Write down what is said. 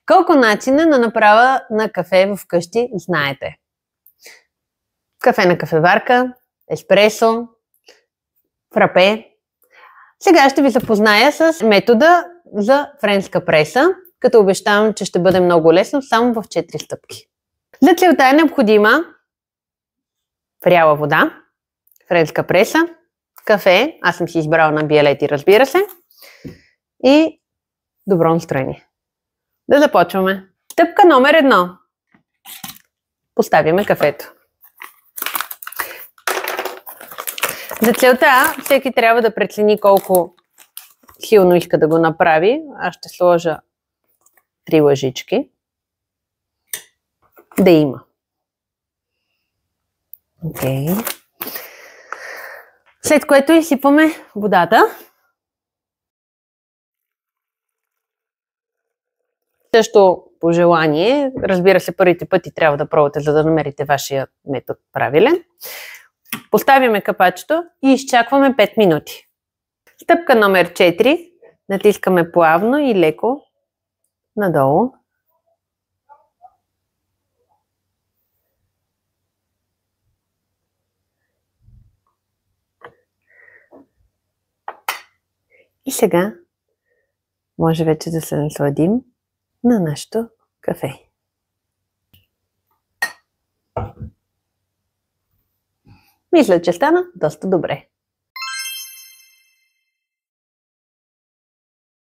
Колко начина на направа на кафе вкъщи знаете? Кафе на кафеварка, еспресо, фрапе. Сега ще ви запозная с метода за френска преса, като обещавам, че ще бъде много лесно, само в 4 стъпки. За целта е необходима вряла вода, френска преса, кафе, аз съм си избрала на Биалети, разбира се, и добро настроение. Да започваме. Стъпка номер 1. Поставяме кафето. За целта всеки трябва да прецени колко силно иска да го направи. Аз ще сложа 3 лъжички. Да има. Окей. След което изсипваме водата. Също по желание, разбира се, първите пъти трябва да пробвате, за да намерите вашия метод правилен. Поставяме капачето и изчакваме 5 минути. Стъпка номер 4. Натискаме плавно и леко надолу. И сега може вече да се насладим на нашето кафе. Мисля, че стана доста добре.